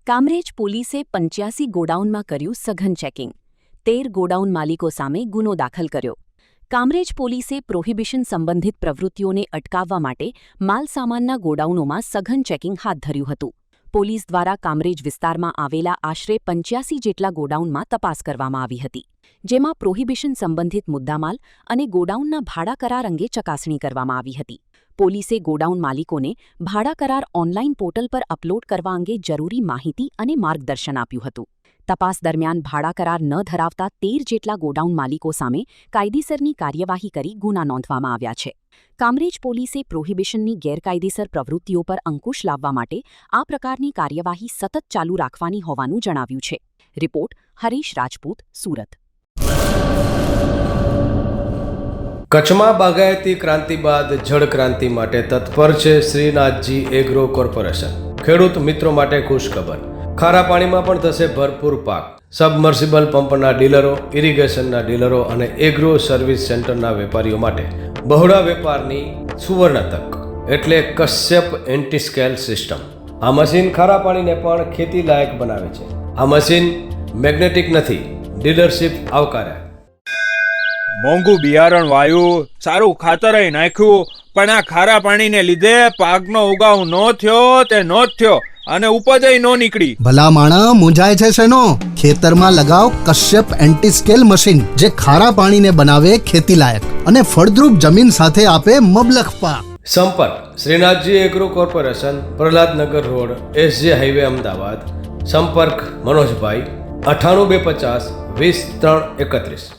કામરેજ પોલીસે 85 ગોડાઉનમાં કર્યું સઘન ચેકિંગ. 13 ગોડાઉન માલિકો સામે ગુનો દાખલ કર્યો. કામરેજ પોલીસે પ્રોહિબિશન સંબંધિત પ્રવૃત્તિઓને અટકાવવા માટે માલસામાનના ગોડાઉનોમાં સઘન ચેકિંગ હાથ ધર્યું હતું. પોલીસ દ્વારા કામરેજ વિસ્તારમાં આવેલા આશરે 85 જેટલા ગોડાઉનમાં તપાસ કરવામાં આવી હતી, જેમાં પ્રોહિબિશન સંબંધિત મુદ્દામાલ અને ગોડાઉનના ભાડા કરાર અંગે ચકાસણી કરવામાં આવી હતી. પોલીસે ગોડાઉન માલિકોને ભાડા કરાર ઓનલાઇન પોર્ટલ પર અપલોડ કરવા અંગે જરૂરી માહિતી અને માર્ગદર્શન આપ્યું હતું. તપાસ દરમિયાન ભાડા કરાર ન ધરાવતા 13 જેટલા ગોડાઉન માલિકો સામે કાયદેસરની કાર્યવાહી કરી ગુના નોંધવામાં આવ્યા છે. કામરેજ પોલીસે પ્રોહિબિશનની ગેરકાયદેસર પ્રવૃત્તિઓ પર અંકુશ લાવવા માટે આ પ્રકારની કાર્યવાહી સતત ચાલુ રાખવાની હોવાનું જણાવ્યું છે. રિપોર્ટ હરીશ રાજપૂત, સુરત. કચ્છમાં બાગાયતી ક્રાંતિ બાદ જળ ક્રાંતિ માટે તત્પર છે શ્રીનાથજી એગ્રો કોર્પોરેશન. ખેડૂત મિત્રો માટે ખુશખબર, ખારા પાણીમાં પણ થશે ભરપૂર પાક. સબમર્સિબલ પંપના ડીલરો, ઇરિગેશનના ડીલરો અને એગ્રો સર્વિસ સેન્ટરના વેપારીઓ માટે બહોળા વેપારની સુવર્ણ તક એટલે કશ્યપ એન્ટીસ્કેલ સિસ્ટમ. આ મશીન ખારા પાણીને પણ ખેતી લાયક બનાવે છે. આ મશીન મેગ્નેટિક નથી, ડીલરશીપ આવકાર્યા. મોંઘું બિયારણ વાયું, સારું ખાતરેય નાખ્યું, પણ આ ખારા પાણીને લીધે પાકનો ઉગાવ નો થયો તે નો જ થયો અને ઉપજય નો નીકળી. ભલા માણા મૂંઝાય છે શેનો? ખેતરમાં લગાવ કશ્યપ એન્ટીસ્કેલ મશીન, જે ખારા પાણીને બનાવે ખેતી લાયક અને ફળદ્રુપ જમીન સાથે આપે મબલખ પાક. સંપર્ક Shrinathji agro corporation, Prahlad Nagar road, SJ highway, Ahmedabad. સંપર્ક મનોજભાઈ 98 250 20 331.